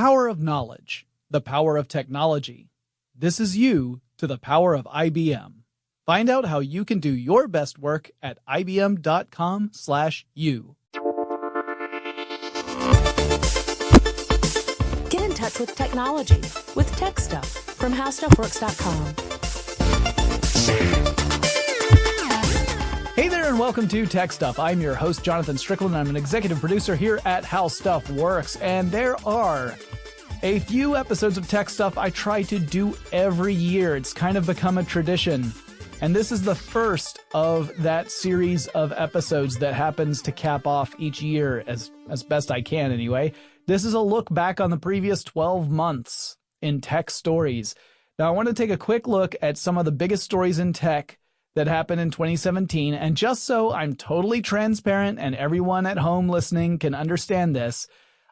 power of knowledge, the power of technology. This is you to the power of IBM. Find out how you can do your best work at ibm.com/you. Get in touch with technology with TechStuff from HowStuffWorks.com. Hey there and welcome to Tech Stuff. I'm your host, Jonathan Strickland. I'm an executive producer here at How Stuff Works, and there are a few episodes of Tech Stuff I try to do every year. It's kind of become a tradition, and this is the first of that series of episodes that happens to cap off each year as best I can anyway. This is a look back on the previous 12 months in tech stories. Now, I want to take a quick look at some of the biggest stories in tech that happened in 2017, and just so I'm totally transparent and everyone at home listening can understand this,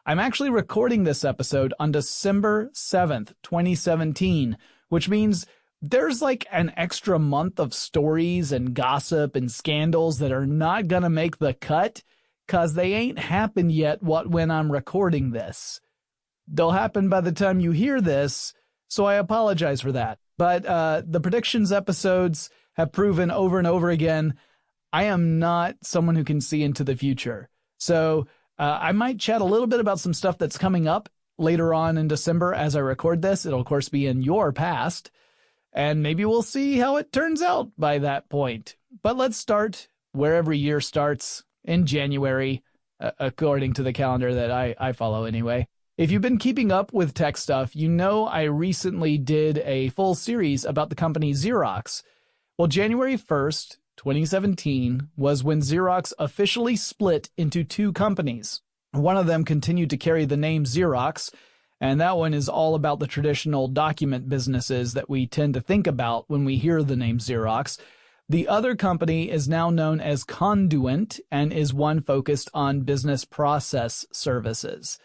I'm actually recording this episode on December 7th, 2017, which means there's like an extra month of stories and gossip and scandals that are not gonna make the cut, cause they ain't happened yet when I'm recording this. They'll happen by the time you hear this, so I apologize for that. But the predictions episodes have proven over and over again, I am not someone who can see into the future. So I might chat a little bit about some stuff that's coming up later on in December as I record this. It'll, of course, be in your past, and maybe we'll see how it turns out by that point. But let's start where every year starts, in January, according to the calendar that I follow anyway. If you've been keeping up with tech stuff, you know I recently did a full series about the company Xerox. Well, January 1st, 2017 was when Xerox officially split into two companies. One of them continued to carry the name Xerox, and that one is all about the traditional document businesses that we tend to think about when we hear the name Xerox. The other company is now known as Conduent and is one focused on business process services.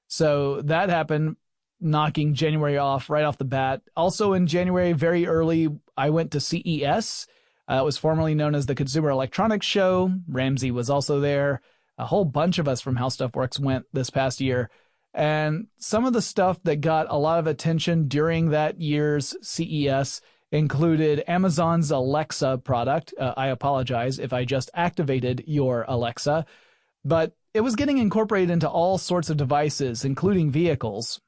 So that happened, knocking January off right off the bat. Also in January, very early, I went to CES. It was formerly known as the Consumer Electronics Show. Ramsey was also there. A whole bunch of us from How Stuff Works went this past year. And some of the stuff that got a lot of attention during that year's CES included Amazon's Alexa product. I apologize if I just activated your Alexa. But it was getting incorporated into all sorts of devices, including vehicles.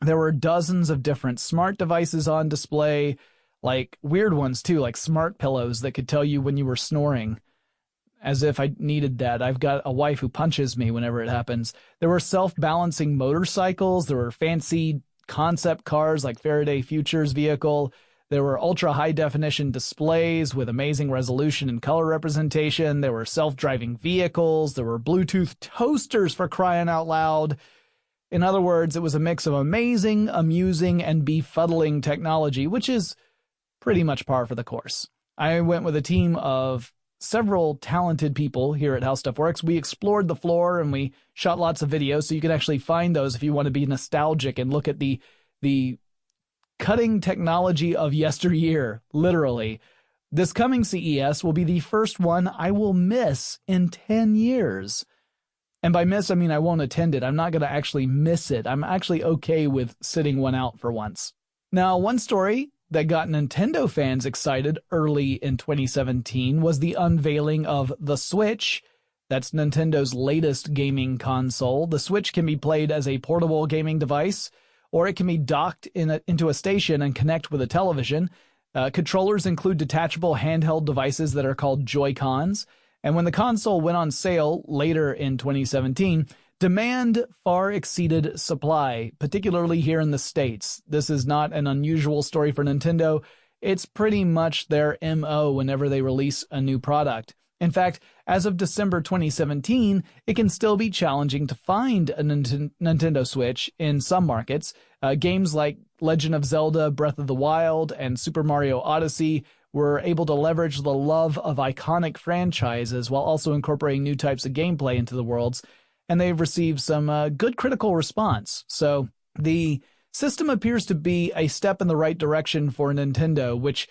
There were dozens of different smart devices on display, like weird ones too, like smart pillows that could tell you when you were snoring, as if I needed that. I've got a wife who punches me whenever it happens. There were self-balancing motorcycles. There were fancy concept cars like Faraday Future's vehicle. There were ultra-high-definition displays with amazing resolution and color representation. There were self-driving vehicles. There were Bluetooth toasters, for crying out loud. In other words, it was a mix of amazing, amusing, and befuddling technology, which is pretty much par for the course. I went with a team of several talented people here at How Stuff Works. We explored the floor and we shot lots of videos, so you can actually find those if you want to be nostalgic and look at the cutting technology of yesteryear, literally. This coming CES will be the first one I will miss in 10 years. And by miss, I mean I won't attend it. I'm not going to actually miss it. I'm actually okay with sitting one out for once. Now, one story that got Nintendo fans excited early in 2017 was the unveiling of the Switch. That's Nintendo's latest gaming console. The Switch can be played as a portable gaming device, or it can be docked into a station and connect with a television. Controllers include detachable handheld devices that are called Joy-Cons. And when the console went on sale later in 2017, demand far exceeded supply, particularly here in the States. This is not an unusual story for Nintendo. It's pretty much their MO whenever they release a new product. In fact, as of December 2017, it can still be challenging to find a Nintendo Switch in some markets. Games like Legend of Zelda, Breath of the Wild, and Super Mario Odyssey were able to leverage the love of iconic franchises while also incorporating new types of gameplay into the worlds, and they've received some good critical response. So the system appears to be a step in the right direction for Nintendo, which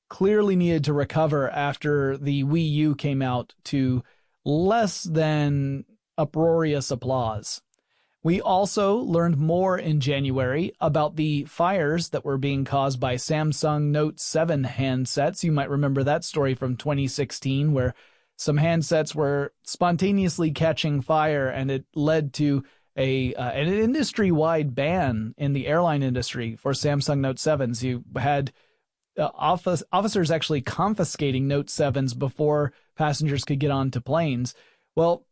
clearly needed to recover after the Wii U came out to less than uproarious applause. We also learned more in January about the fires that were being caused by Samsung Note 7 handsets. You might remember that story from 2016, where some handsets were spontaneously catching fire, and it led to an industry-wide ban in the airline industry for Samsung Note 7s. You had officers actually confiscating Note 7s before passengers could get onto planes. Well,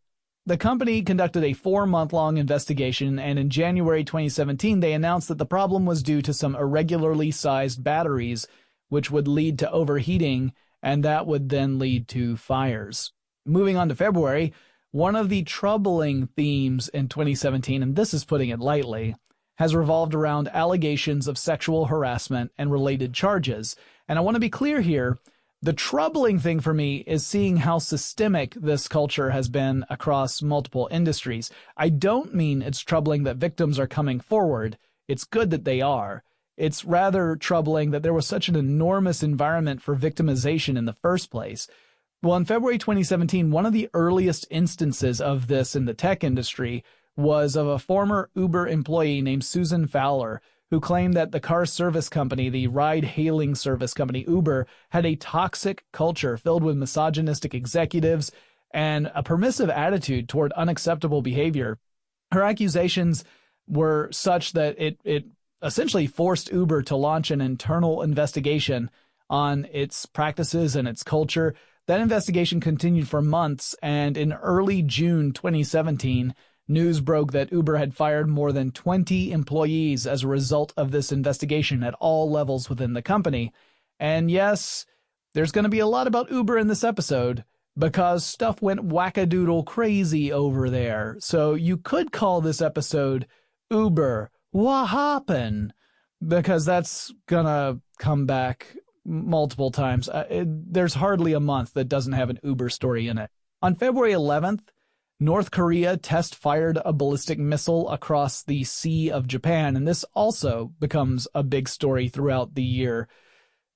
the company conducted a 4-month-long investigation, and in January 2017, they announced that the problem was due to some irregularly sized batteries, which would lead to overheating, and that would then lead to fires. Moving on to February, one of the troubling themes in 2017, and this is putting it lightly, has revolved around allegations of sexual harassment and related charges. And I want to be clear here. The troubling thing for me is seeing how systemic this culture has been across multiple industries. I don't mean it's troubling that victims are coming forward. It's good that they are. It's rather troubling that there was such an enormous environment for victimization in the first place. Well, in February 2017, one of the earliest instances of this in the tech industry was of a former Uber employee named Susan Fowler, who claimed that the car service company, the ride-hailing service company Uber, had a toxic culture filled with misogynistic executives and a permissive attitude toward unacceptable behavior. Her accusations were such that it essentially forced Uber to launch an internal investigation on its practices and its culture. That investigation continued for months, and in early June 2017, news broke that Uber had fired more than 20 employees as a result of this investigation at all levels within the company. And yes, there's going to be a lot about Uber in this episode because stuff went wackadoodle crazy over there. So you could call this episode Uber, What Happened? Because that's going to come back multiple times. There's hardly a month that doesn't have an Uber story in it. On February 11th, North Korea test-fired a ballistic missile across the Sea of Japan, and this also becomes a big story throughout the year.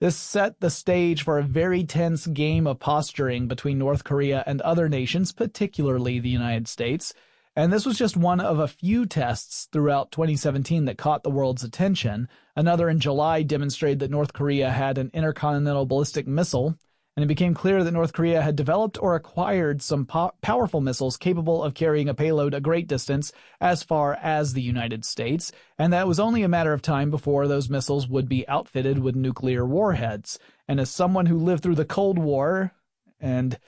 This set the stage for a very tense game of posturing between North Korea and other nations, particularly the United States, and this was just one of a few tests throughout 2017 that caught the world's attention. Another in July demonstrated that North Korea had an intercontinental ballistic missile, and it became clear that North Korea had developed or acquired some powerful missiles capable of carrying a payload a great distance as far as the United States, and that it was only a matter of time before those missiles would be outfitted with nuclear warheads. And as someone who lived through the Cold War and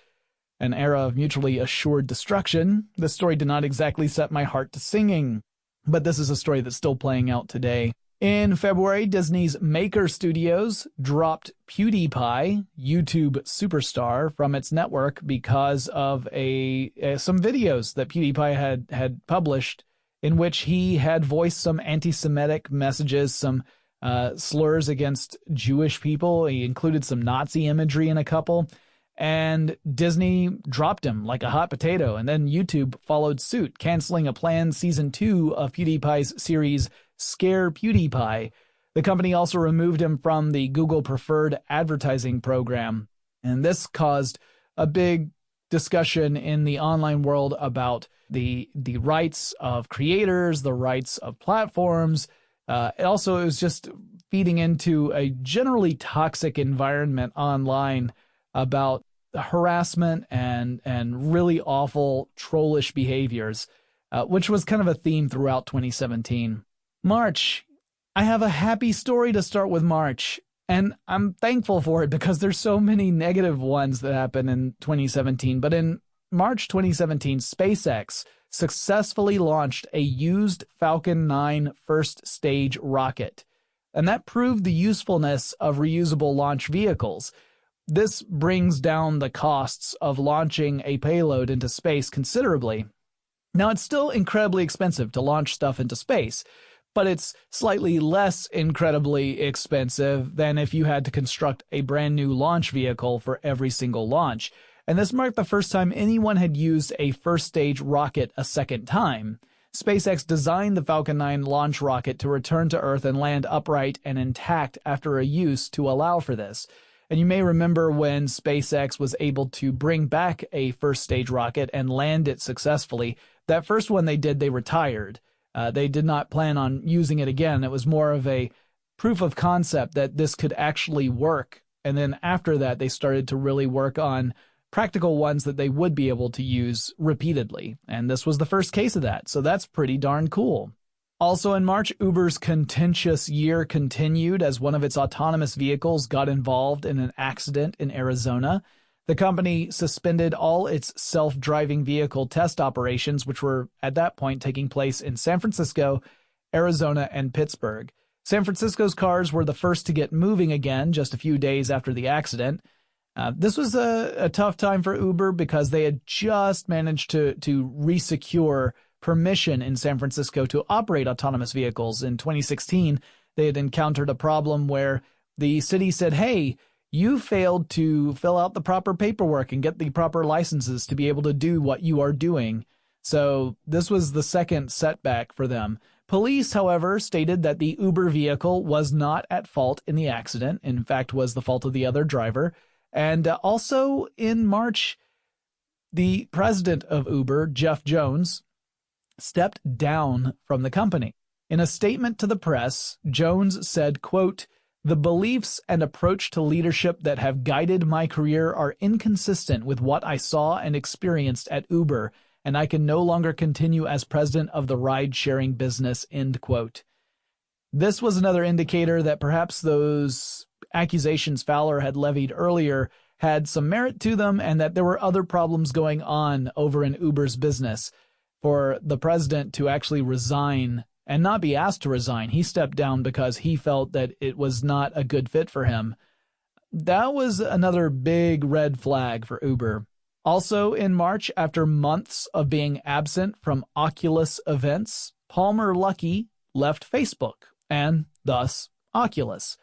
an era of mutually assured destruction, this story did not exactly set my heart to singing. But this is a story that's still playing out today. In February, Disney's Maker Studios dropped PewDiePie, YouTube superstar, from its network because of some videos that PewDiePie had published in which he had voiced some anti-Semitic messages, some slurs against Jewish people. He included some Nazi imagery in a couple. And Disney dropped him like a hot potato, and then YouTube followed suit, canceling a planned season 2 of PewDiePie's series Scare PewDiePie. The company also removed him from the Google Preferred Advertising program, and this caused a big discussion in the online world about the rights of creators, the rights of platforms. It was just feeding into a generally toxic environment online about harassment and really awful trollish behaviors, which was kind of a theme throughout 2017. March. I have a happy story to start with March, and I'm thankful for it because there's so many negative ones that happened in 2017. But in March 2017, SpaceX successfully launched a used Falcon 9 first stage rocket, and that proved the usefulness of reusable launch vehicles. This brings down the costs of launching a payload into space considerably. Now, it's still incredibly expensive to launch stuff into space, but it's slightly less incredibly expensive than if you had to construct a brand new launch vehicle for every single launch. And this marked the first time anyone had used a first stage rocket a second time. SpaceX designed the Falcon 9 launch rocket to return to Earth and land upright and intact after a use to allow for this. And you may remember when SpaceX was able to bring back a first stage rocket and land it successfully. That first one they did, they retired. They did not plan on using it again. It was more of a proof of concept that this could actually work. And then after that, they started to really work on practical ones that they would be able to use repeatedly. And this was the first case of that. So that's pretty darn cool. Also in March, Uber's contentious year continued as one of its autonomous vehicles got involved in an accident in Arizona. The company suspended all its self-driving vehicle test operations, which were at that point taking place in San Francisco, Arizona, and Pittsburgh. San Francisco's cars were the first to get moving again just a few days after the accident. This was a tough time for Uber because they had just managed to resecure permission in San Francisco to operate autonomous vehicles. In 2016, they had encountered a problem where the city said, hey, you failed to fill out the proper paperwork and get the proper licenses to be able to do what you are doing. So this was the second setback for them. Police, however, stated that the Uber vehicle was not at fault in the accident, in fact, was the fault of the other driver. And also in March, the president of Uber, Jeff Jones, stepped down from the company. In a statement to the press, Jones said, quote, "The beliefs and approach to leadership that have guided my career are inconsistent with what I saw and experienced at Uber, and I can no longer continue as president of the ride-sharing business," end quote. This was another indicator that perhaps those accusations Fowler had levied earlier had some merit to them and that there were other problems going on over in Uber's business. For the president to actually resign and not be asked to resign, he stepped down because he felt that it was not a good fit for him. That was another big red flag for Uber. Also in March, after months of being absent from Oculus events, Palmer Luckey left Facebook, and thus Oculus.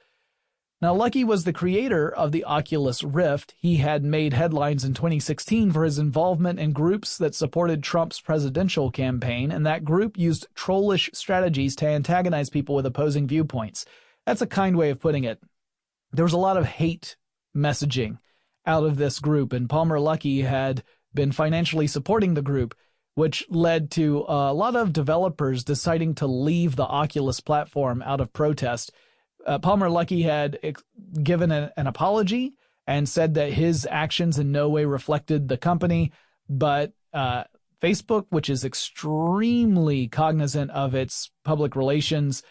Now, Luckey was the creator of the Oculus Rift. He had made headlines in 2016 for his involvement in groups that supported Trump's presidential campaign, and that group used trollish strategies to antagonize people with opposing viewpoints. That's a kind way of putting it. There was a lot of hate messaging out of this group, and Palmer Luckey had been financially supporting the group, which led to a lot of developers deciding to leave the Oculus platform out of protest. Palmer Luckey had given an apology and said that his actions in no way reflected the company, but Facebook, which is extremely cognizant of its public relations,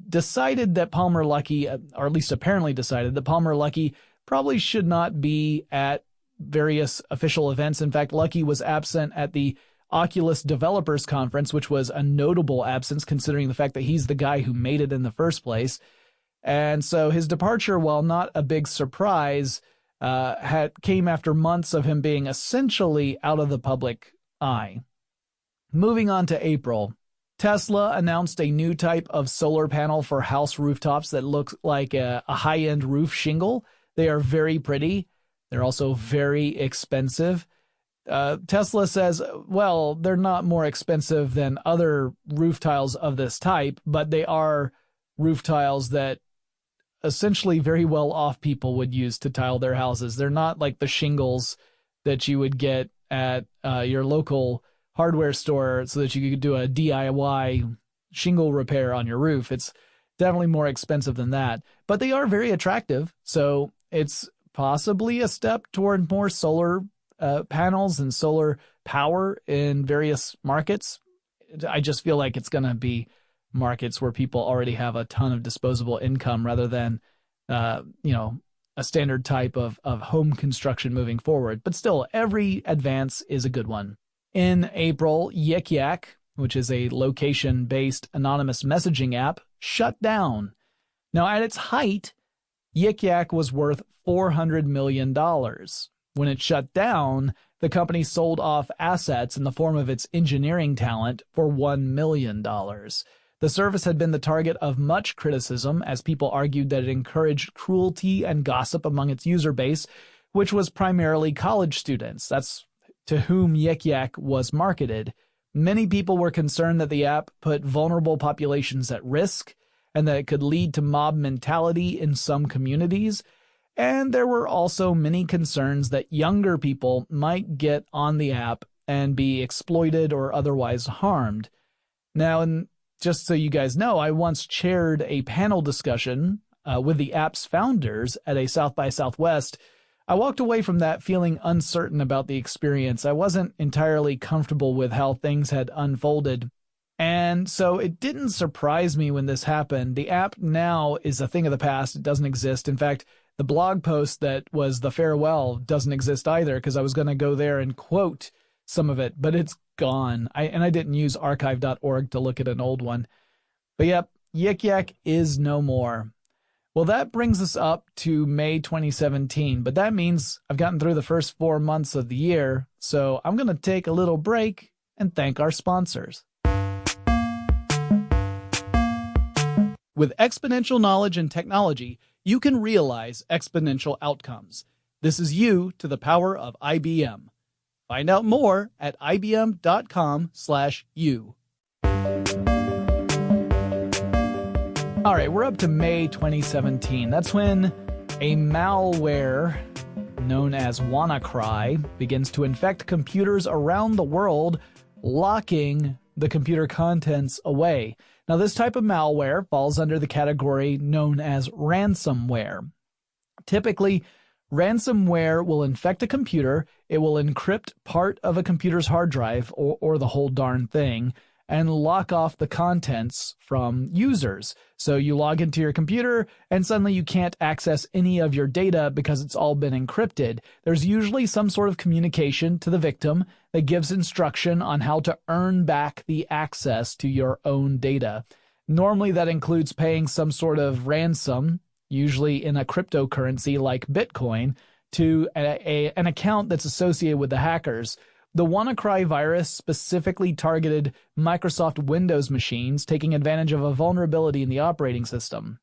decided that Palmer Luckey, or at least apparently decided that Palmer Luckey probably should not be at various official events. In fact, Luckey was absent at the Oculus Developers Conference, which was a notable absence considering the fact that he's the guy who made it in the first place. And so his departure, while not a big surprise, came after months of him being essentially out of the public eye. Moving on to April, Tesla announced a new type of solar panel for house rooftops that looks like a high-end roof shingle. They are very pretty. They're also very expensive. Tesla says, well, they're not more expensive than other roof tiles of this type, but they are roof tiles that essentially very well-off people would use to tile their houses. They're not like the shingles that you would get at your local hardware store so that you could do a DIY shingle repair on your roof. It's definitely more expensive than that, but they are very attractive. So it's possibly a step toward more solar panels and solar power in various markets. I just feel like it's going to be markets where people already have a ton of disposable income rather than, a standard type of home construction moving forward. But still, every advance is a good one. In April, Yik Yak, which is a location-based anonymous messaging app, shut down. Now, at its height, Yik Yak was worth $400 million. When it shut down, the company sold off assets in the form of its engineering talent for $1 million. The service had been the target of much criticism as people argued that it encouraged cruelty and gossip among its user base, which was primarily college students. That's to whom Yik Yak was marketed. Many people were concerned that the app put vulnerable populations at risk and that it could lead to mob mentality in some communities. And there were also many concerns that younger people might get on the app and be exploited or otherwise harmed. Now, and just so you guys know, I once chaired a panel discussion with the app's founders at a South by Southwest. I walked away from that feeling uncertain about the experience. I wasn't entirely comfortable with how things had unfolded. And so it didn't surprise me when this happened. The app now is a thing of the past. It doesn't exist. In fact, the blog post that was the farewell doesn't exist either, because I was going to go there and quote some of it, but it's gone. I didn't use archive.org to look at an old one. But yep, Yik Yak is no more. Well, that brings us up to May 2017, but that means I've gotten through the first 4 months of the year, so I'm going to take a little break and thank our sponsors. With exponential knowledge and technology, you can realize exponential outcomes. This is you to the power of IBM. Find out more at ibm.com/you. All right, we're up to May 2017. That's when a malware known as WannaCry begins to infect computers around the world, locking the computer contents away. Now, this type of malware falls under the category known as ransomware. Typically, ransomware will infect a computer, it will encrypt part of a computer's hard drive, or the whole darn thing, and lock off the contents from users. So you log into your computer, and suddenly you can't access any of your data because it's all been encrypted. There's usually some sort of communication to the victim that gives instruction on how to earn back the access to your own data. Normally that includes paying some sort of ransom, usually in a cryptocurrency like Bitcoin, to an account that's associated with the hackers. The WannaCry virus specifically targeted Microsoft Windows machines, taking advantage of a vulnerability in the operating system.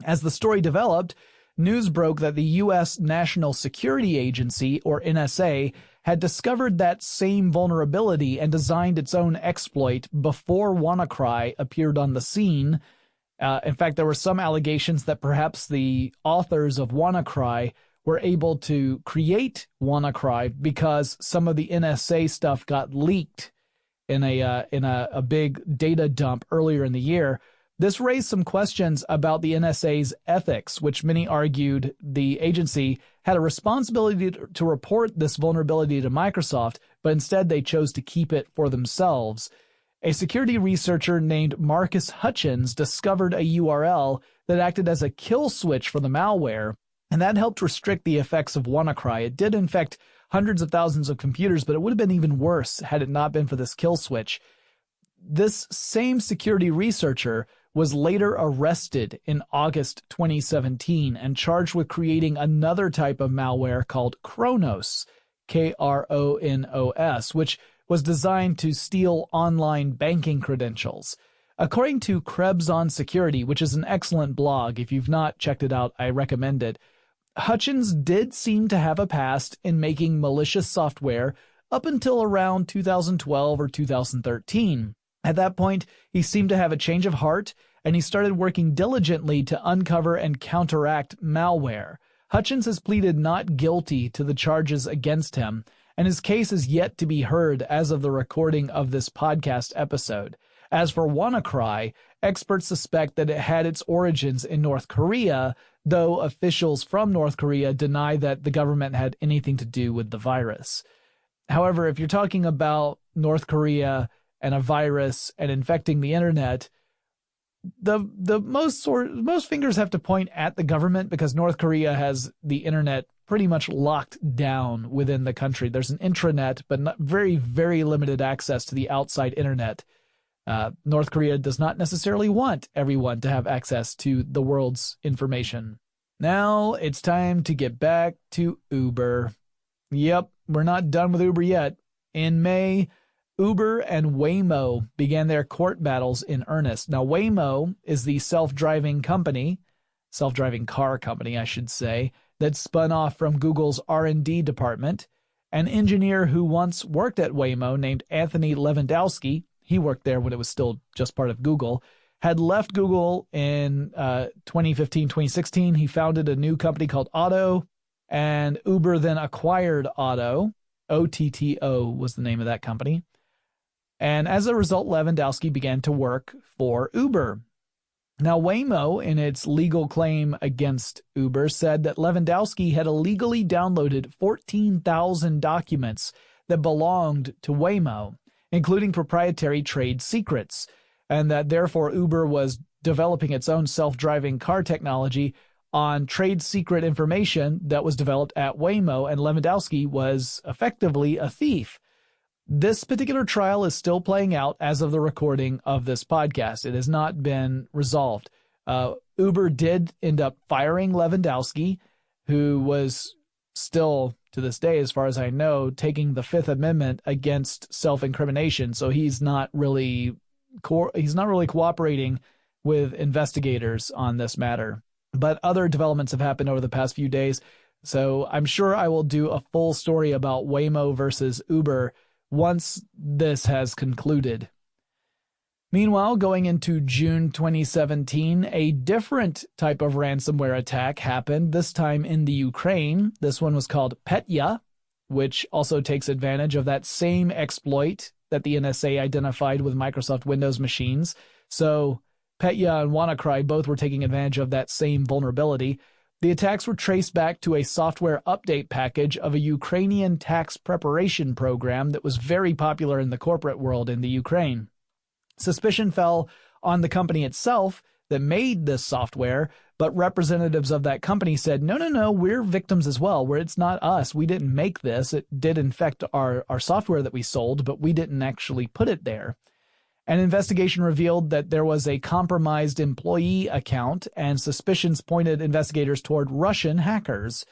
As the story developed, news broke that the U.S. National Security Agency, or NSA, had discovered that same vulnerability and designed its own exploit before WannaCry appeared on the scene. In fact, there were some allegations that perhaps the authors of WannaCry were able to create WannaCry because some of the NSA stuff got leaked in a big data dump earlier in the year. This raised some questions about the NSA's ethics, which many argued the agency had a responsibility to report this vulnerability to Microsoft, but instead they chose to keep it for themselves. A security researcher named Marcus Hutchins discovered a URL that acted as a kill switch for the malware, and that helped restrict the effects of WannaCry. It did infect hundreds of thousands of computers, but it would have been even worse had it not been for this kill switch. This same security researcher was later arrested in August 2017 and charged with creating another type of malware called Kronos, Kronos, which was designed to steal online banking credentials. According to Krebs on Security, which is an excellent blog, if you've not checked it out, I recommend it, Hutchins did seem to have a past in making malicious software up until around 2012 or 2013. At that point, he seemed to have a change of heart, and he started working diligently to uncover and counteract malware. Hutchins has pleaded not guilty to the charges against him, and his case is yet to be heard as of the recording of this podcast episode. As for WannaCry, experts suspect that it had its origins in North Korea, though officials from North Korea deny that the government had anything to do with the virus. However, if you're talking about North Korea and a virus and infecting the internet, the most fingers have to point at the government, because North Korea has the internet pretty much locked down within the country. There's an intranet, but not very, very limited access to the outside internet. North Korea does not necessarily want everyone to have access to the world's information. Now it's time to get back to Uber. Yep, we're not done with Uber yet. In May, Uber and Waymo began their court battles in earnest. Now, Waymo is the self-driving car company, I should say, that spun off from Google's R&D department. An engineer who once worked at Waymo named Anthony Lewandowski, he worked there when it was still just part of Google, had left Google in 2015, 2016. He founded a new company called Otto, and Uber then acquired Otto. OTTO was the name of that company. And as a result, Lewandowski began to work for Uber. Now, Waymo, in its legal claim against Uber, said that Lewandowski had illegally downloaded 14,000 documents that belonged to Waymo, including proprietary trade secrets, and that therefore Uber was developing its own self-driving car technology on trade secret information that was developed at Waymo, and Lewandowski was effectively a thief. This particular trial is still playing out as of the recording of this podcast. It has not been resolved. Uber did end up firing Lewandowski, who was still, to this day, as far as I know, taking the Fifth Amendment against self-incrimination. So he's not really cooperating with investigators on this matter. But other developments have happened over the past few days. So I'm sure I will do a full story about Waymo versus Uber once this has concluded. Meanwhile, going into June 2017, a different type of ransomware attack happened, this time in the Ukraine. This one was called Petya, which also takes advantage of that same exploit that the NSA identified with Microsoft Windows machines. So Petya and WannaCry both were taking advantage of that same vulnerability. The attacks were traced back to a software update package of a Ukrainian tax preparation program that was very popular in the corporate world in the Ukraine. Suspicion fell on the company itself that made this software, but representatives of that company said, no, we're victims as well, where it's not us. We didn't make this. It did infect our software that we sold, but we didn't actually put it there. An investigation revealed that there was a compromised employee account, and suspicions pointed investigators toward Russian hackers.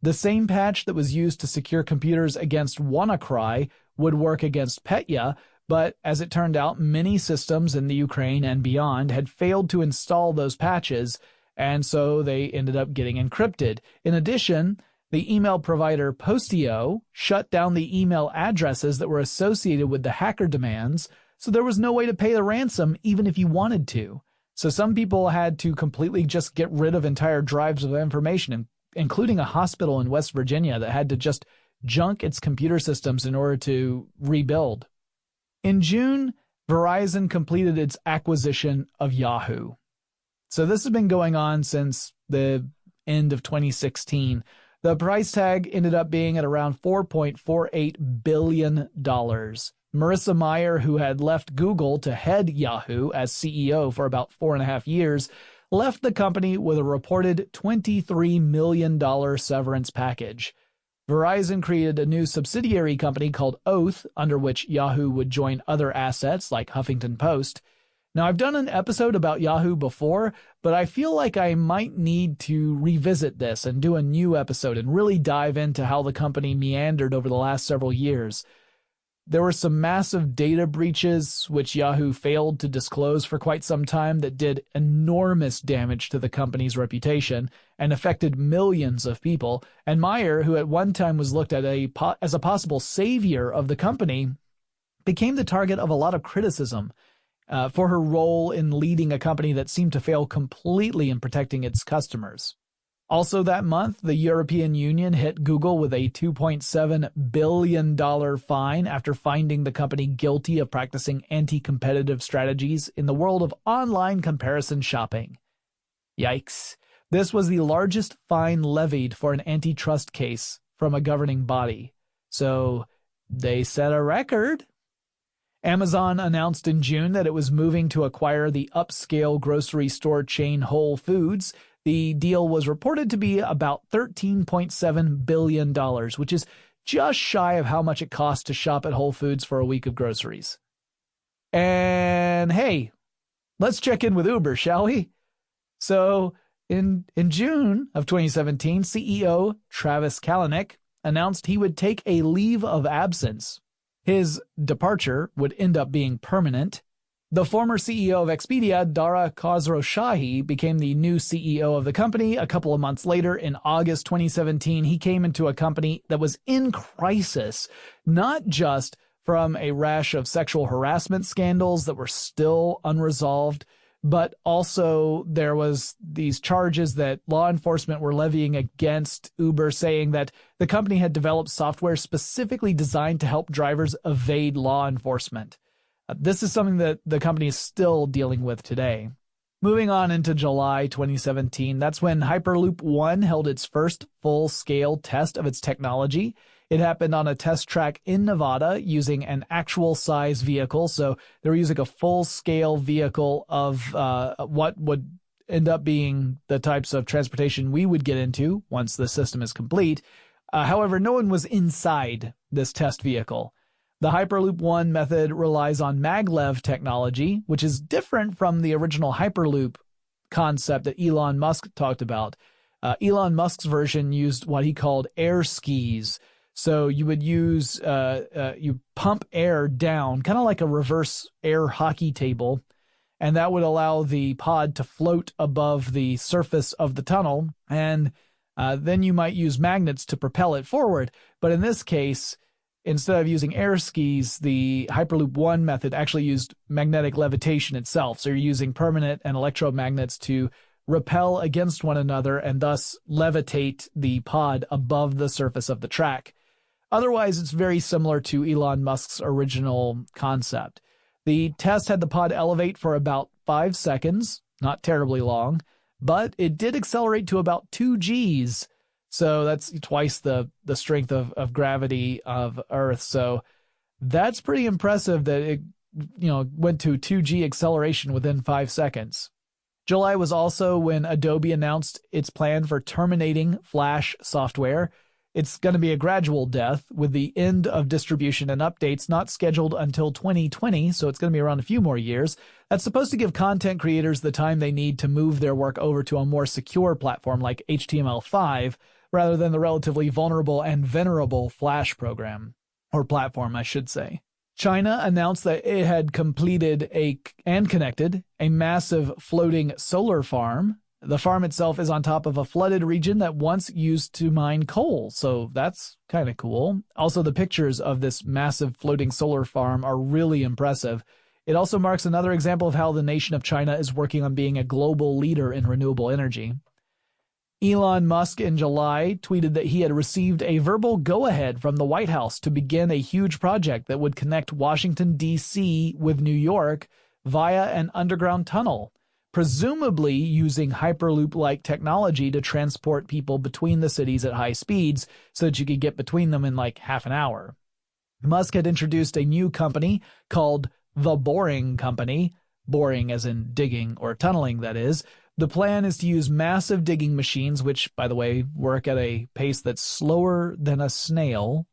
The same patch that was used to secure computers against WannaCry would work against Petya, but as it turned out, many systems in the Ukraine and beyond had failed to install those patches, and so they ended up getting encrypted. In addition, the email provider Postio shut down the email addresses that were associated with the hacker demands, so there was no way to pay the ransom even if you wanted to. So some people had to completely just get rid of entire drives of information, including a hospital in West Virginia that had to just junk its computer systems in order to rebuild. In June, Verizon completed its acquisition of Yahoo. So this has been going on since the end of 2016. The price tag ended up being at around $4.48 billion. Marissa Mayer, who had left Google to head Yahoo as CEO for about 4.5 years, left the company with a reported $23 million severance package. Verizon created a new subsidiary company called Oath, under which Yahoo would join other assets like Huffington Post. Now, I've done an episode about Yahoo before, but I feel like I might need to revisit this and do a new episode and really dive into how the company meandered over the last several years. There were some massive data breaches, which Yahoo failed to disclose for quite some time, that did enormous damage to the company's reputation and affected millions of people. And Mayer, who at one time was looked at as a possible savior of the company, became the target of a lot of criticism for her role in leading a company that seemed to fail completely in protecting its customers. Also that month, the European Union hit Google with a $2.7 billion fine after finding the company guilty of practicing anti-competitive strategies in the world of online comparison shopping. Yikes. This was the largest fine levied for an antitrust case from a governing body. So they set a record. Amazon announced in June that it was moving to acquire the upscale grocery store chain Whole Foods. The deal was reported to be about $13.7 billion, which is just shy of how much it costs to shop at Whole Foods for a week of groceries. And hey, let's check in with Uber, shall we? So in June of 2017, CEO Travis Kalanick announced he would take a leave of absence. His departure would end up being permanent. The former CEO of Expedia, Dara Khosrowshahi, became the new CEO of the company. A couple of months later, in August 2017, he came into a company that was in crisis, not just from a rash of sexual harassment scandals that were still unresolved, but also there was these charges that law enforcement were levying against Uber, saying that the company had developed software specifically designed to help drivers evade law enforcement. This is something that the company is still dealing with today. Moving on into July 2017, that's when Hyperloop One held its first full-scale test of its technology. It happened on a test track in Nevada using an actual size vehicle. So they were using a full-scale vehicle of what would end up being the types of transportation we would get into once the system is complete. However, no one was inside this test vehicle. The Hyperloop One method relies on maglev technology, which is different from the original Hyperloop concept that Elon Musk talked about. Elon Musk's version used what he called air skis. So you would use, you pump air down, kind of like a reverse air hockey table, and that would allow the pod to float above the surface of the tunnel, and then you might use magnets to propel it forward. But in this case, instead of using air skis, the Hyperloop One method actually used magnetic levitation itself. So you're using permanent and electromagnets to repel against one another and thus levitate the pod above the surface of the track. Otherwise, it's very similar to Elon Musk's original concept. The test had the pod elevate for about 5 seconds, not terribly long, but it did accelerate to about 2 Gs. So that's twice the strength of gravity of Earth. So that's pretty impressive that it went to 2G acceleration within 5 seconds. July was also when Adobe announced its plan for terminating Flash software. It's going to be a gradual death, with the end of distribution and updates not scheduled until 2020, so it's going to be around a few more years. That's supposed to give content creators the time they need to move their work over to a more secure platform like HTML5, rather than the relatively vulnerable and venerable Flash program, or platform, I should say. China announced that it had completed and connected a massive floating solar farm. The farm itself is on top of a flooded region that once used to mine coal, so that's kind of cool. Also, the pictures of this massive floating solar farm are really impressive. It also marks another example of how the nation of China is working on being a global leader in renewable energy. Elon Musk in July tweeted that he had received a verbal go-ahead from the White House to begin a huge project that would connect Washington, D.C. with New York via an underground tunnel, presumably using Hyperloop-like technology to transport people between the cities at high speeds so that you could get between them in like half an hour. Musk had introduced a new company called The Boring Company, boring as in digging or tunneling, that is. The plan is to use massive digging machines, which, by the way, work at a pace that's slower than a snail.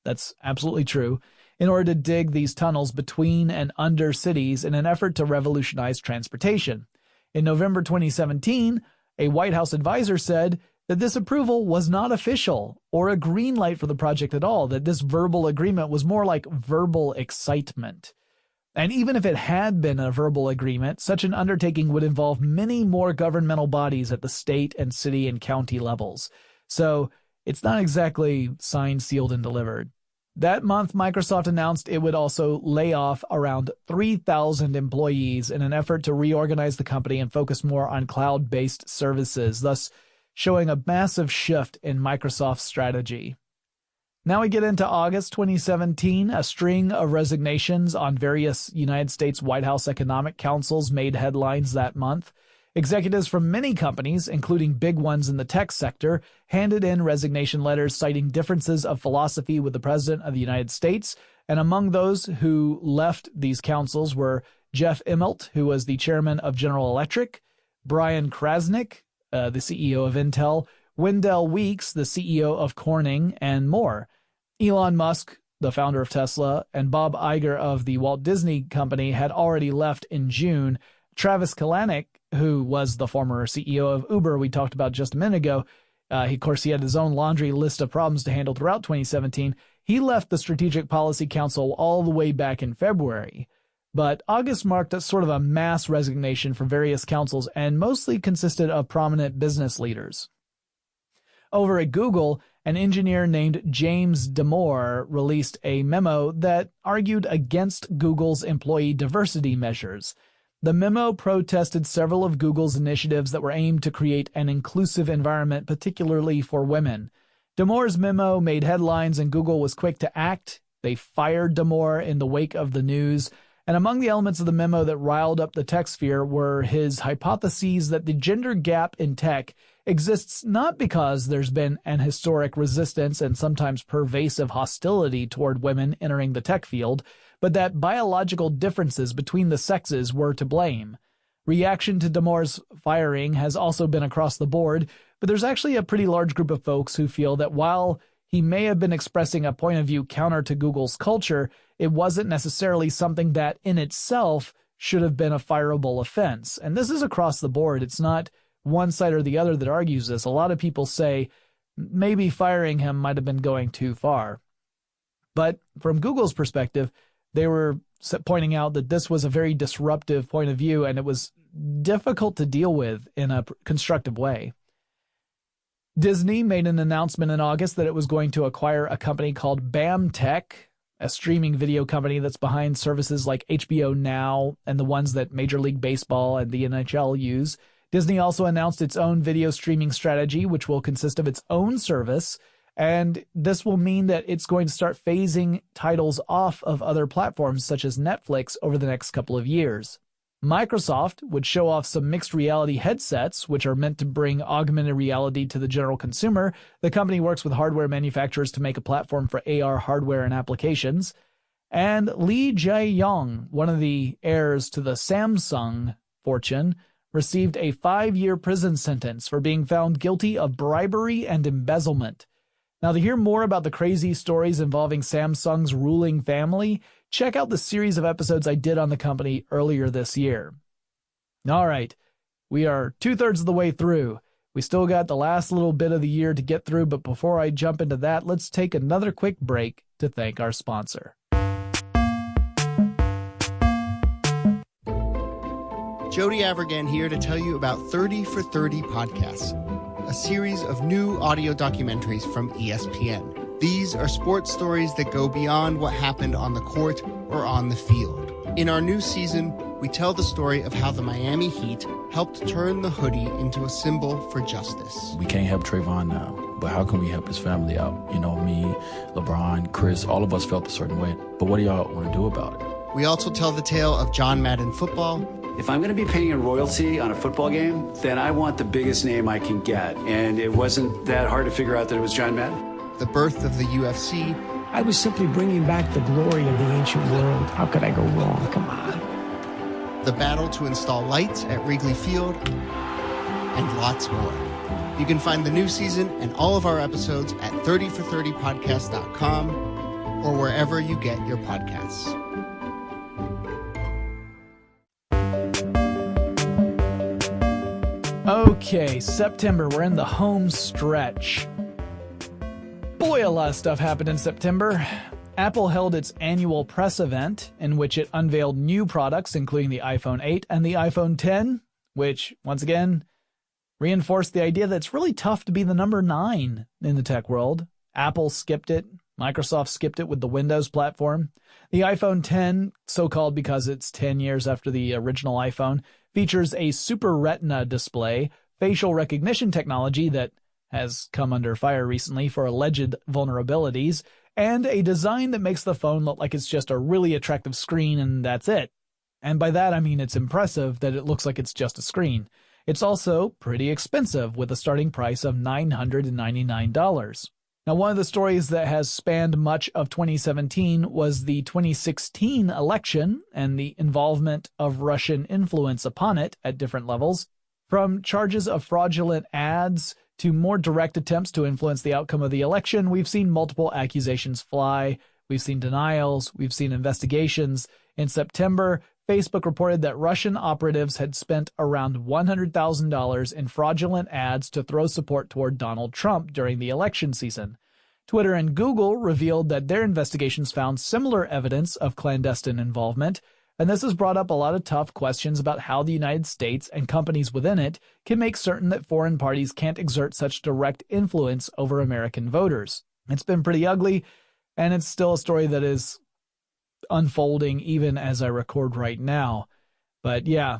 That's absolutely true. In order to dig these tunnels between and under cities in an effort to revolutionize transportation. In November 2017, a White House advisor said that this approval was not official or a green light for the project at all, that this verbal agreement was more like verbal excitement. And even if it had been a verbal agreement, such an undertaking would involve many more governmental bodies at the state and city and county levels. So it's not exactly signed, sealed, and delivered. That month, Microsoft announced it would also lay off around 3,000 employees in an effort to reorganize the company and focus more on cloud-based services, thus showing a massive shift in Microsoft's strategy. Now we get into August 2017. A string of resignations on various United States White House economic councils made headlines that month. Executives from many companies, including big ones in the tech sector, handed in resignation letters citing differences of philosophy with the President of the United States. And among those who left these councils were Jeff Immelt, who was the chairman of General Electric, Brian Krasnick, the CEO of Intel, Wendell Weeks, the CEO of Corning, and more. Elon Musk, the founder of Tesla, and Bob Iger of the Walt Disney Company had already left in June. Travis Kalanick, who was the former CEO of Uber we talked about just a minute ago, of course, he had his own laundry list of problems to handle throughout 2017. He left the Strategic Policy Council all the way back in February. But August marked a sort of a mass resignation from various councils and mostly consisted of prominent business leaders. Over at Google, an engineer named James Damore released a memo that argued against Google's employee diversity measures. The memo protested several of Google's initiatives that were aimed to create an inclusive environment, particularly for women. Damore's memo made headlines and Google was quick to act. They fired Damore in the wake of the news, And among the elements of the memo that riled up the tech sphere were his hypotheses that the gender gap in tech exists not because there's been an historic resistance and sometimes pervasive hostility toward women entering the tech field, but that biological differences between the sexes were to blame. Reaction to Damore's firing has also been across the board, but there's actually a pretty large group of folks who feel that while he may have been expressing a point of view counter to Google's culture, it wasn't necessarily something that in itself should have been a fireable offense. And this is across the board. It's not one side or the other that argues this. A lot of people say maybe firing him might have been going too far. But from Google's perspective, they were pointing out that this was a very disruptive point of view and it was difficult to deal with in a constructive way. Disney made an announcement in August that it was going to acquire a company called BAMTech, a streaming video company that's behind services like HBO Now and the ones that Major League Baseball and the NHL use. Disney also announced its own video streaming strategy, which will consist of its own service, and this will mean that it's going to start phasing titles off of other platforms such as Netflix over the next couple of years. Microsoft would show off some mixed reality headsets, which are meant to bring augmented reality to the general consumer. The company works with hardware manufacturers to make a platform for AR hardware and applications. And Lee Jae-yong, one of the heirs to the Samsung fortune, received a 5-year prison sentence for being found guilty of bribery and embezzlement. Now, to hear more about the crazy stories involving Samsung's ruling family, check out the series of episodes I did on the company earlier this year. All right, we are 2/3 of the way through. We still got the last little bit of the year to get through, but before I jump into that, let's take another quick break to thank our sponsor. Jody Avirgan here to tell you about 30 for 30 podcasts, a series of new audio documentaries from ESPN. These are sports stories that go beyond what happened on the court or on the field. In our new season, we tell the story of how the Miami Heat helped turn the hoodie into a symbol for justice. We can't help Trayvon now, but how can we help his family out? You know, me, LeBron, Chris, all of us felt a certain way. But what do y'all want to do about it? We also tell the tale of John Madden football. If I'm going to be paying a royalty on a football game, then I want the biggest name I can get. And it wasn't that hard to figure out that it was John Madden. The birth of the UFC. I was simply bringing back the glory of the ancient world. How could I go wrong? Come on. The battle to install lights at Wrigley Field, and lots more. You can find the new season and all of our episodes at 30for30podcast.com or wherever you get your podcasts. Okay, September, we're in the home stretch. Boy, a lot of stuff happened in September. Apple held its annual press event in which it unveiled new products, including the iPhone 8 and the iPhone 10, which, once again, reinforced the idea that it's really tough to be the number 9 in the tech world. Apple skipped it. Microsoft skipped it with the Windows platform. The iPhone 10, so-called because it's 10 years after the original iPhone, features a Super Retina display, facial recognition technology that has come under fire recently for alleged vulnerabilities, and a design that makes the phone look like it's just a really attractive screen and that's it. And by that I mean it's impressive that it looks like it's just a screen. It's also pretty expensive with a starting price of $999. Now, one of the stories that has spanned much of 2017 was the 2016 election and the involvement of Russian influence upon it at different levels, from charges of fraudulent ads to more direct attempts to influence the outcome of the election. We've seen multiple accusations fly. We've seen denials. We've seen investigations. In September, Facebook reported that Russian operatives had spent around $100,000 in fraudulent ads to throw support toward Donald Trump during the election season. Twitter and Google revealed that their investigations found similar evidence of clandestine involvement, and this has brought up a lot of tough questions about how the United States and companies within it can make certain that foreign parties can't exert such direct influence over American voters. It's been pretty ugly, and it's still a story that is unfolding even as I record right now. But yeah,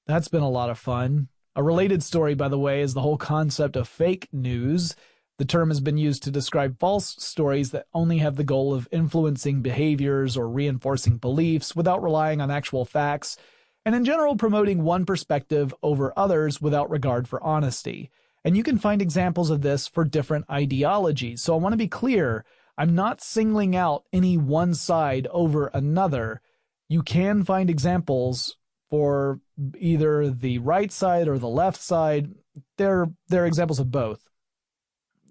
that's been a lot of fun. A related story, by the way, is the whole concept of fake news. The term has been used to describe false stories that only have the goal of influencing behaviors or reinforcing beliefs without relying on actual facts, and in general promoting one perspective over others without regard for honesty. And you can find examples of this for different ideologies. So I want to be clear, I'm not singling out any one side over another. You can find examples for either the right side or the left side. They're examples of both.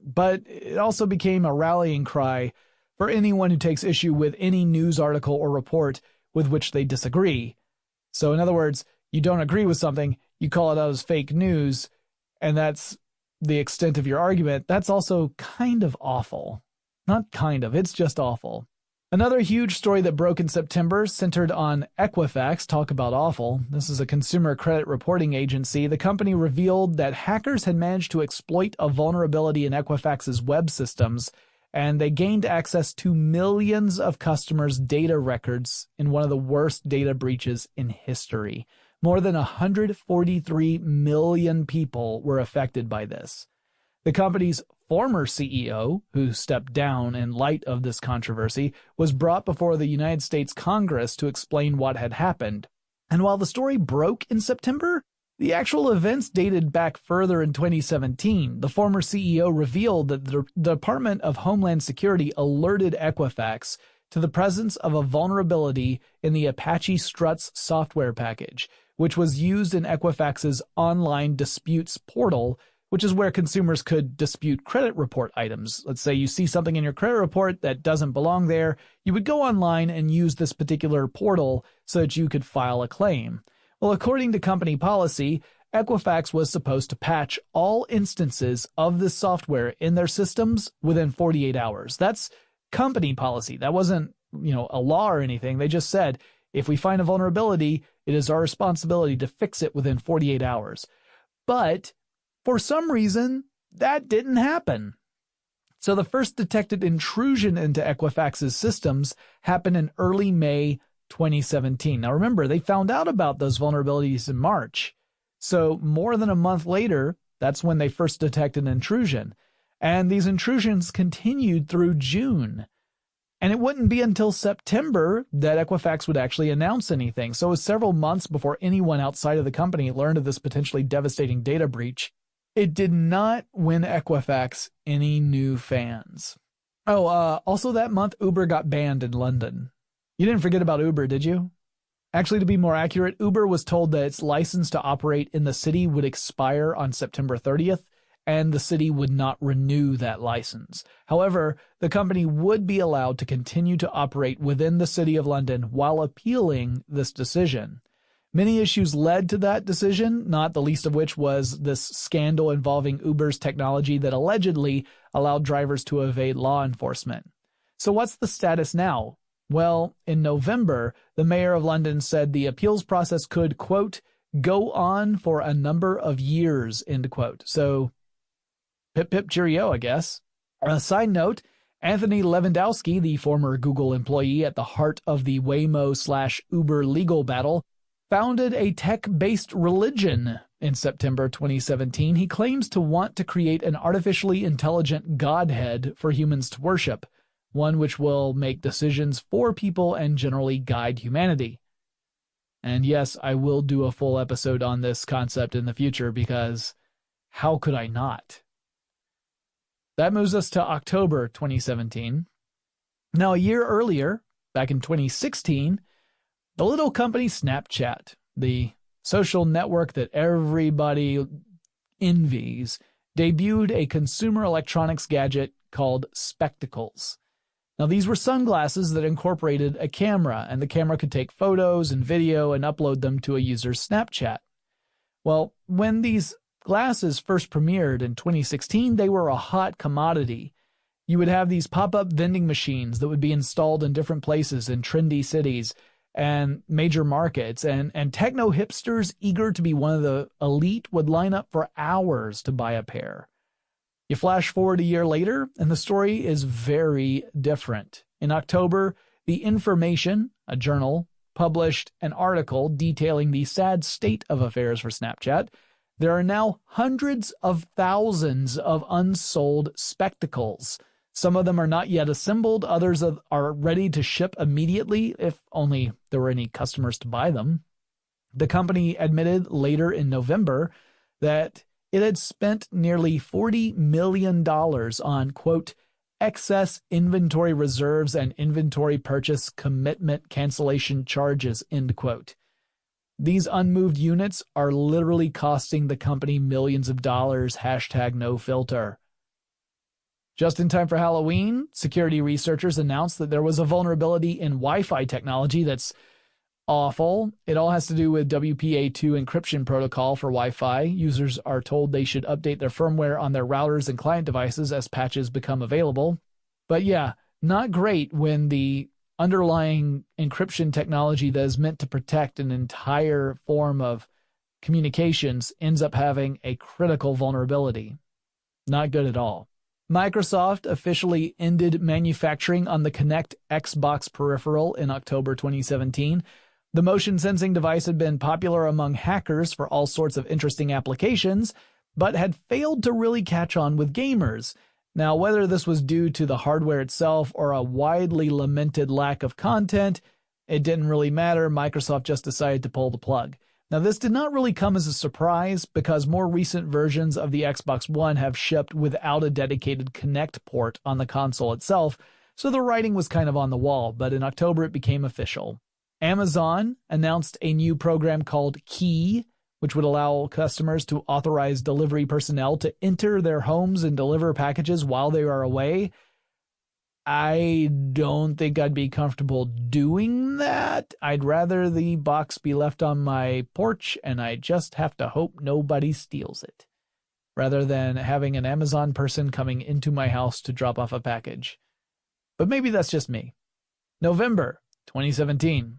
But it also became a rallying cry for anyone who takes issue with any news article or report with which they disagree. So in other words, you don't agree with something, you call it out as fake news, and that's the extent of your argument. That's also kind of awful. Not kind of, it's just awful. Another huge story that broke in September centered on Equifax. Talk about awful. This is a consumer credit reporting agency. The company revealed that hackers had managed to exploit a vulnerability in Equifax's web systems, and they gained access to millions of customers' data records in one of the worst data breaches in history. More than 143 million people were affected by this. The company's former CEO, who stepped down in light of this controversy, was brought before the United States Congress to explain what had happened. And while the story broke in September, the actual events dated back further in 2017. The former CEO revealed that the Department of Homeland Security alerted Equifax to the presence of a vulnerability in the Apache Struts software package, which was used in Equifax's online disputes portal, which is where consumers could dispute credit report items. Let's say you see something in your credit report that doesn't belong there. You would go online and use this particular portal so that you could file a claim. Well, according to company policy, Equifax was supposed to patch all instances of this software in their systems within 48 hours. That's company policy. That wasn't, a law or anything. They just said, if we find a vulnerability, it is our responsibility to fix it within 48 hours. But for some reason, that didn't happen. So the first detected intrusion into Equifax's systems happened in early May 2017. Now remember, they found out about those vulnerabilities in March. So more than a month later, that's when they first detected intrusion. And these intrusions continued through June. And it wouldn't be until September that Equifax would actually announce anything. So it was several months before anyone outside of the company learned of this potentially devastating data breach. It did not win Equifax any new fans. Also that month, Uber got banned in London. You didn't forget about Uber, did you? Actually, to be more accurate, Uber was told that its license to operate in the city would expire on September 30th, and the city would not renew that license. However, the company would be allowed to continue to operate within the City of London while appealing this decision. Many issues led to that decision, not the least of which was this scandal involving Uber's technology that allegedly allowed drivers to evade law enforcement. So what's the status now? Well, in November, the mayor of London said the appeals process could, quote, go on for a number of years, end quote. So, pip pip cheerio, I guess. A side note, Anthony Lewandowski, the former Google employee at the heart of the Waymo/Uber legal battle, founded a tech-based religion in September 2017. He claims to want to create an artificially intelligent godhead for humans to worship, one which will make decisions for people and generally guide humanity. And yes, I will do a full episode on this concept in the future because how could I not? That moves us to October 2017. Now, a year earlier, back in 2016, the little company Snapchat, the social network that everybody envies, debuted a consumer electronics gadget called Spectacles. Now, these were sunglasses that incorporated a camera, and the camera could take photos and video and upload them to a user's Snapchat. Well, when these glasses first premiered in 2016, they were a hot commodity. You would have these pop-up vending machines that would be installed in different places in trendy cities and major markets, and techno hipsters eager to be one of the elite would line up for hours to buy a pair. You flash forward a year later, and the story is very different. In October, The Information, a journal, published an article detailing the sad state of affairs for Snapchat. There are now hundreds of thousands of unsold spectacles. Some of them are not yet assembled, others are ready to ship immediately, if only there were any customers to buy them. The company admitted later in November that it had spent nearly $40 million on, quote, excess inventory reserves and inventory purchase commitment cancellation charges, end quote. These unmoved units are literally costing the company millions of dollars, #NoFilter. Just in time for Halloween, security researchers announced that there was a vulnerability in Wi-Fi technology that's awful. It all has to do with WPA2 encryption protocol for Wi-Fi. Users are told they should update their firmware on their routers and client devices as patches become available. But yeah, not great when the underlying encryption technology that is meant to protect an entire form of communications ends up having a critical vulnerability. Not good at all. Microsoft officially ended manufacturing on the Kinect Xbox peripheral in October 2017. The motion sensing device had been popular among hackers for all sorts of interesting applications, but had failed to really catch on with gamers. Now, whether this was due to the hardware itself or a widely lamented lack of content, it didn't really matter. Microsoft just decided to pull the plug. Now, this did not really come as a surprise because more recent versions of the Xbox One have shipped without a dedicated Kinect port on the console itself, so the writing was kind of on the wall, but in October it became official. Amazon announced a new program called Key, which would allow customers to authorize delivery personnel to enter their homes and deliver packages while they are away. I don't think I'd be comfortable doing that. I'd rather the box be left on my porch and I just have to hope nobody steals it, rather than having an Amazon person coming into my house to drop off a package. But maybe that's just me. November 2017.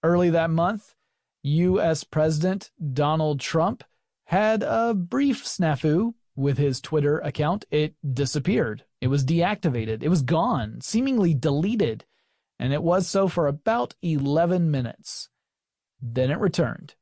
Early that month, U.S. President Donald Trump had a brief snafu with his Twitter account. It disappeared. It was deactivated. It was gone, seemingly deleted, and it was so for about 11 minutes. Then it returned.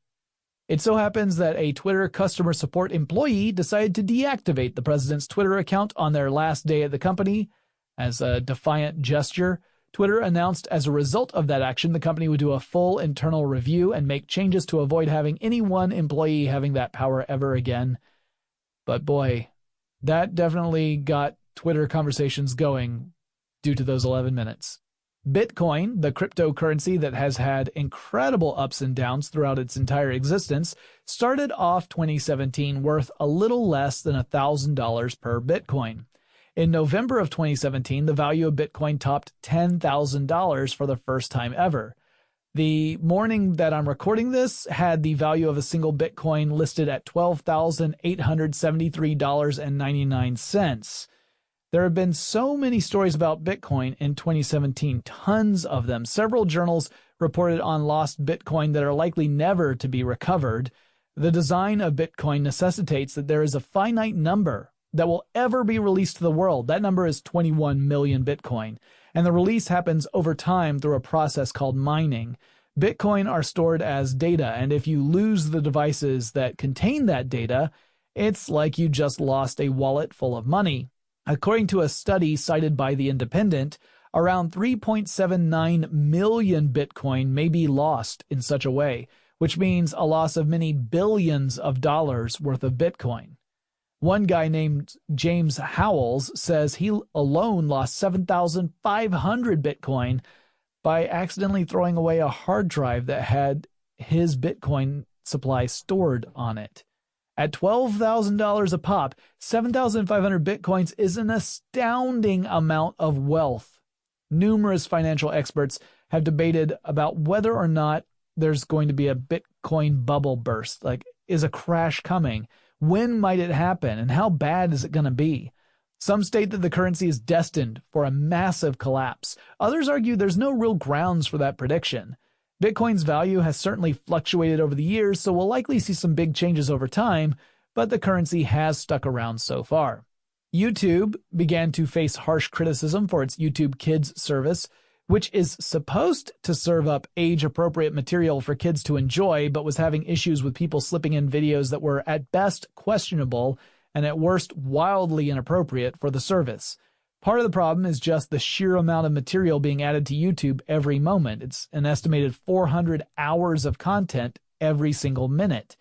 It so happens that a Twitter customer support employee decided to deactivate the president's Twitter account on their last day at the company. As a defiant gesture, Twitter announced as a result of that action, the company would do a full internal review and make changes to avoid having any one employee having that power ever again. But boy, that definitely got Twitter conversations going due to those 11 minutes. Bitcoin, the cryptocurrency that has had incredible ups and downs throughout its entire existence, started off 2017 worth a little less than $1,000 per Bitcoin. In November of 2017, the value of Bitcoin topped $10,000 for the first time ever. The morning that I'm recording this had the value of a single Bitcoin listed at $12,873.99. There have been so many stories about Bitcoin in 2017, tons of them. Several journals reported on lost Bitcoin that are likely never to be recovered. The design of Bitcoin necessitates that there is a finite number that will ever be released to the world. That number is 21 million Bitcoin. And the release happens over time through a process called mining. Bitcoin are stored as data, and if you lose the devices that contain that data, it's like you just lost a wallet full of money. According to a study cited by The Independent, around 3.79 million Bitcoin may be lost in such a way, which means a loss of many billions of dollars worth of Bitcoin. One guy named James Howells says he alone lost 7,500 Bitcoin by accidentally throwing away a hard drive that had his Bitcoin supply stored on it. At $12,000 a pop, 7,500 Bitcoins is an astounding amount of wealth. Numerous financial experts have debated about whether or not there's going to be a Bitcoin bubble burst. Like, is a crash coming? When might it happen, and how bad is it going to be? Some state that the currency is destined for a massive collapse. Others argue there's no real grounds for that prediction. Bitcoin's value has certainly fluctuated over the years, so we'll likely see some big changes over time, but the currency has stuck around so far. YouTube began to face harsh criticism for its YouTube Kids service, which is supposed to serve up age-appropriate material for kids to enjoy, but was having issues with people slipping in videos that were at best questionable and at worst wildly inappropriate for the service. Part of the problem is just the sheer amount of material being added to YouTube every moment. It's an estimated 400 hours of content every single minute.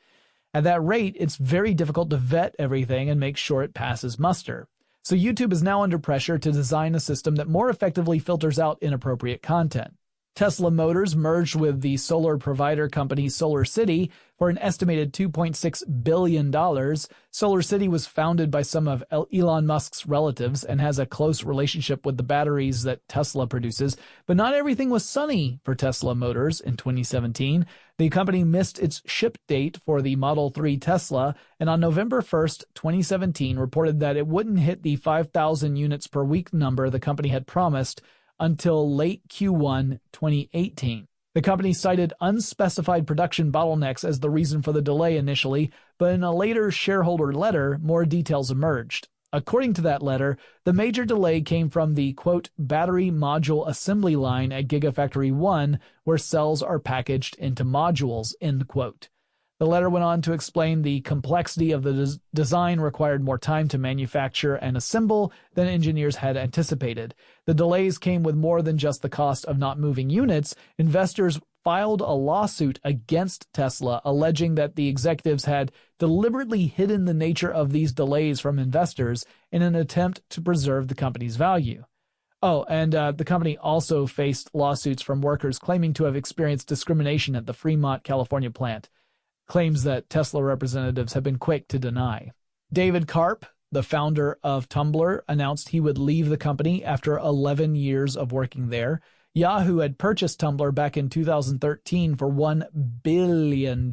At that rate, it's very difficult to vet everything and make sure it passes muster. So YouTube is now under pressure to design a system that more effectively filters out inappropriate content. Tesla Motors merged with the solar provider company SolarCity for an estimated $2.6 billion. SolarCity was founded by some of Elon Musk's relatives and has a close relationship with the batteries that Tesla produces. But not everything was sunny for Tesla Motors in 2017. The company missed its ship date for the Model 3 Tesla, and on November 1st, 2017, reported that it wouldn't hit the 5,000 units per week number the company had promised until late Q1 2018. The company cited unspecified production bottlenecks as the reason for the delay initially, but in a later shareholder letter, more details emerged. According to that letter, the major delay came from the, quote, battery module assembly line at Gigafactory 1, where cells are packaged into modules, end quote. The letter went on to explain the complexity of the design required more time to manufacture and assemble than engineers had anticipated. The delays came with more than just the cost of not moving units. Investors filed a lawsuit against Tesla, alleging that the executives had deliberately hidden the nature of these delays from investors in an attempt to preserve the company's value. Oh, and the company also faced lawsuits from workers claiming to have experienced discrimination at the Fremont, California plant. Claims that Tesla representatives have been quick to deny. David Karp, the founder of Tumblr, announced he would leave the company after 11 years of working there. Yahoo had purchased Tumblr back in 2013 for $1 billion.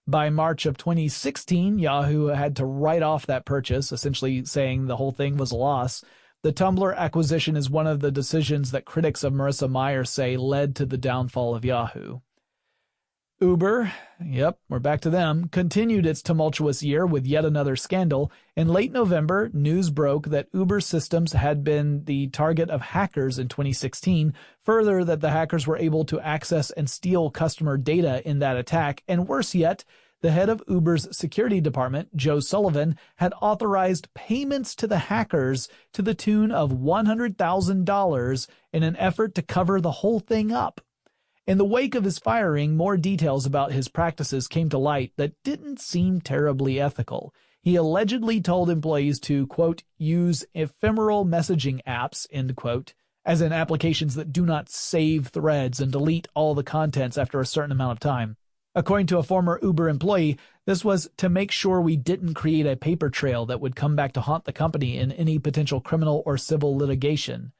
By March of 2016, Yahoo had to write off that purchase, essentially saying the whole thing was a loss. The Tumblr acquisition is one of the decisions that critics of Marissa Mayer say led to the downfall of Yahoo. Uber, yep, we're back to them, continued its tumultuous year with yet another scandal. In late November, news broke that Uber systems had been the target of hackers in 2016, further that the hackers were able to access and steal customer data in that attack, and worse yet, the head of Uber's security department, Joe Sullivan, had authorized payments to the hackers to the tune of $100,000 in an effort to cover the whole thing up. In the wake of his firing, more details about his practices came to light that didn't seem terribly ethical. He allegedly told employees to, quote, use ephemeral messaging apps, end quote, as in applications that do not save threads and delete all the contents after a certain amount of time. According to a former Uber employee, this was to make sure we didn't create a paper trail that would come back to haunt the company in any potential criminal or civil litigation.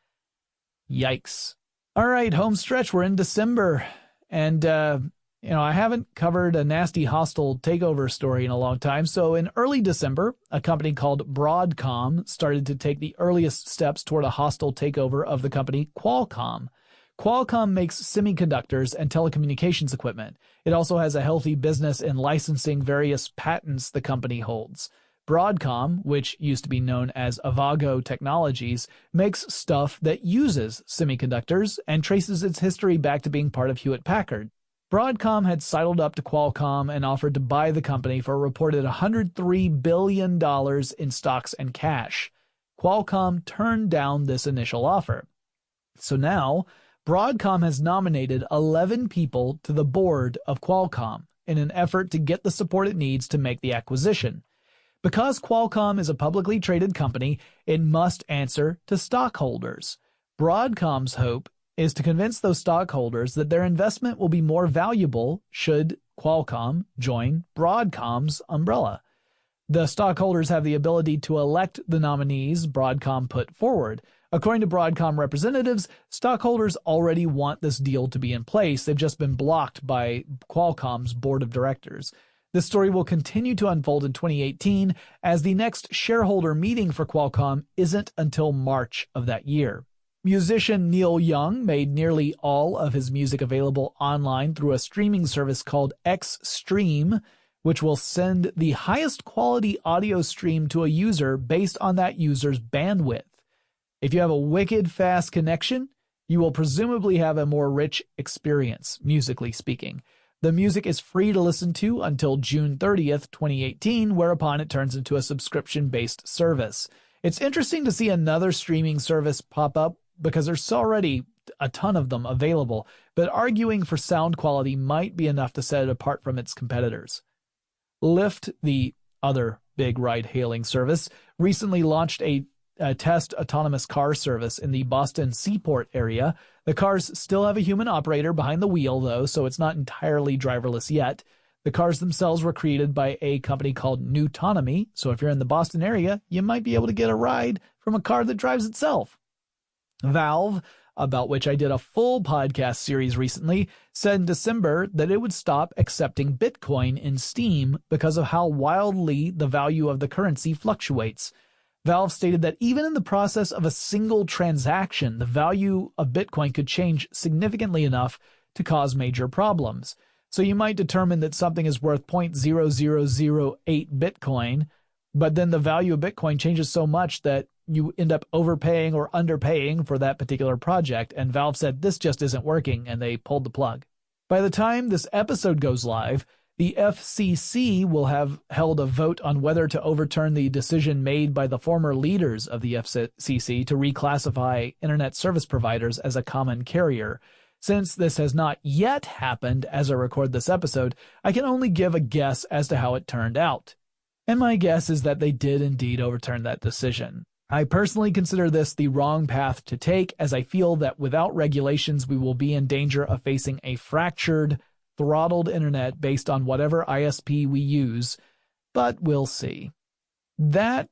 Yikes. All right, home stretch. We're in December, and, I haven't covered a nasty hostile takeover story in a long time. So in early December, a company called Broadcom started to take the earliest steps toward a hostile takeover of the company Qualcomm. Qualcomm makes semiconductors and telecommunications equipment. It also has a healthy business in licensing various patents the company holds. Broadcom, which used to be known as Avago Technologies, makes stuff that uses semiconductors and traces its history back to being part of Hewlett-Packard. Broadcom had sidled up to Qualcomm and offered to buy the company for a reported $103 billion in stocks and cash. Qualcomm turned down this initial offer. So now, Broadcom has nominated 11 people to the board of Qualcomm in an effort to get the support it needs to make the acquisition. Because Qualcomm is a publicly traded company, it must answer to stockholders. Broadcom's hope is to convince those stockholders that their investment will be more valuable should Qualcomm join Broadcom's umbrella. The stockholders have the ability to elect the nominees Broadcom put forward. According to Broadcom representatives, stockholders already want this deal to be in place. They've just been blocked by Qualcomm's board of directors. This story will continue to unfold in 2018 as the next shareholder meeting for Qualcomm isn't until March of that year. Musician Neil Young made nearly all of his music available online through a streaming service called Xstream, which will send the highest quality audio stream to a user based on that user's bandwidth. If you have a wicked fast connection, You will presumably have a more rich experience, musically speaking. The music is free to listen to until June 30th, 2018, whereupon it turns into a subscription-based service. It's interesting to see another streaming service pop up because there's already a ton of them available, but arguing for sound quality might be enough to set it apart from its competitors. Lyft, the other big ride-hailing service, recently launched a test autonomous car service in the Boston Seaport area. The cars still have a human operator behind the wheel, though, so it's not entirely driverless yet. The cars themselves were created by a company called Newtonomy, so if you're in the Boston area, you might be able to get a ride from a car that drives itself. Valve, about which I did a full podcast series recently, said in December that it would stop accepting Bitcoin in Steam because of how wildly the value of the currency fluctuates. Valve stated that even in the process of a single transaction, the value of Bitcoin could change significantly enough to cause major problems. So you might determine that something is worth 0.0008 Bitcoin, but then the value of Bitcoin changes so much that you end up overpaying or underpaying for that particular project, and Valve said this just isn't working, and they pulled the plug. By the time this episode goes live, the FCC will have held a vote on whether to overturn the decision made by the former leaders of the FCC to reclassify internet service providers as a common carrier. Since this has not yet happened as I record this episode, I can only give a guess as to how it turned out. And my guess is that they did indeed overturn that decision. I personally consider this the wrong path to take, as I feel that without regulations we will be in danger of facing a fractured, throttled internet based on whatever ISP we use, but we'll see. That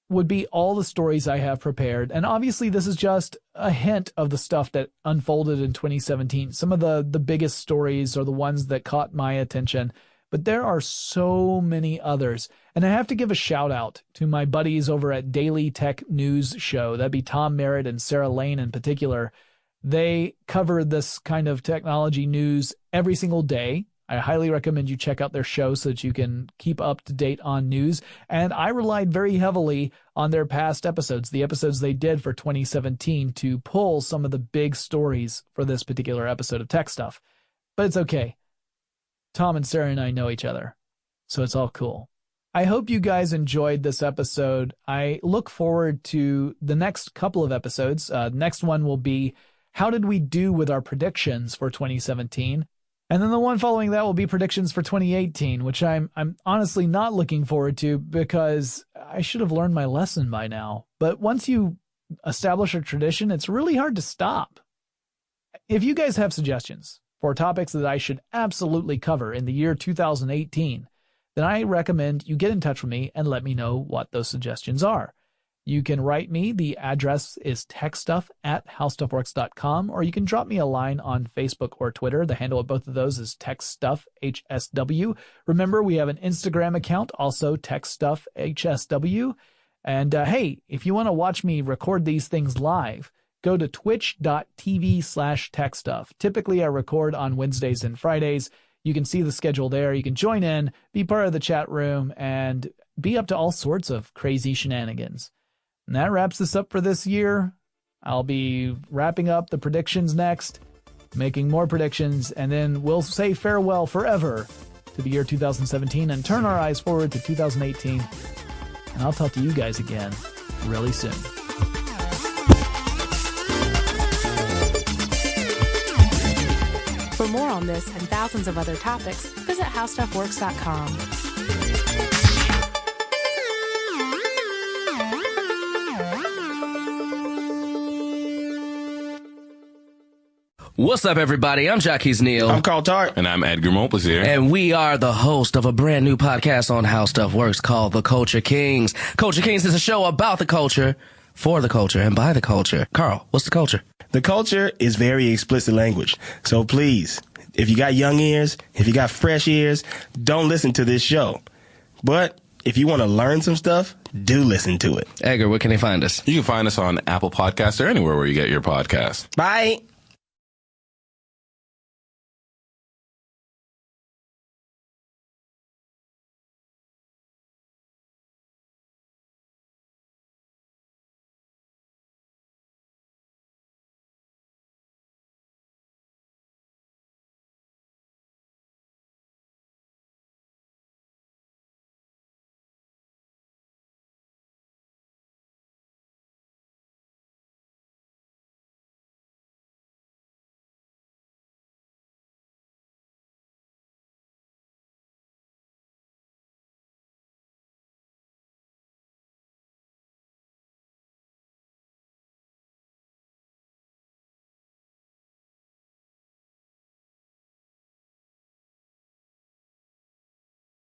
would be all the stories I have prepared, and obviously this is just a hint of the stuff that unfolded in 2017. Some of the biggest stories are the ones that caught my attention, but there are so many others, and I have to give a shout out to my buddies over at Daily Tech News Show. That'd be Tom Merritt and Sarah Lane in particular. They cover this kind of technology news every single day. I highly recommend you check out their show so that you can keep up to date on news. And I relied very heavily on their past episodes, the episodes they did for 2017, to pull some of the big stories for this particular episode of Tech Stuff. But it's okay. Tom and Sarah and I know each other, so it's all cool. I hope you guys enjoyed this episode. I look forward to the next couple of episodes. Next one will be, how did we do with our predictions for 2017? And then the one following that will be predictions for 2018, which I'm honestly not looking forward to because I should have learned my lesson by now. But once you establish a tradition, it's really hard to stop. If you guys have suggestions for topics that I should absolutely cover in the year 2018, then I recommend you get in touch with me and let me know what those suggestions are. You can write me. The address is techstuff@howstuffworks.com, or you can drop me a line on Facebook or Twitter. The handle of both of those is TechStuffHSW. Remember, we have an Instagram account, also TechStuffHSW. And hey, if you want to watch me record these things live, go to twitch.tv/techstuff. Typically, I record on Wednesdays and Fridays. You can see the schedule there. You can join in, be part of the chat room, and be up to all sorts of crazy shenanigans. And that wraps this up for this year. I'll be wrapping up the predictions next, making more predictions, and then we'll say farewell forever to the year 2017 and turn our eyes forward to 2018. And I'll talk to you guys again really soon. For more on this and thousands of other topics, visit howstuffworks.com. What's up, everybody? I'm Jackie's Neal. I'm Carl Tart. And I'm Edgar Mopus here. And we are the host of a brand new podcast on How Stuff Works called The Culture Kings. Culture Kings is a show about the culture, for the culture, and by the culture. Carl, what's the culture? The culture is very explicit language. So please, if you got young ears, if you got fresh ears, don't listen to this show. But if you want to learn some stuff, do listen to it. Edgar, where can they find us? You can find us on Apple Podcasts or anywhere where you get your podcasts. Bye.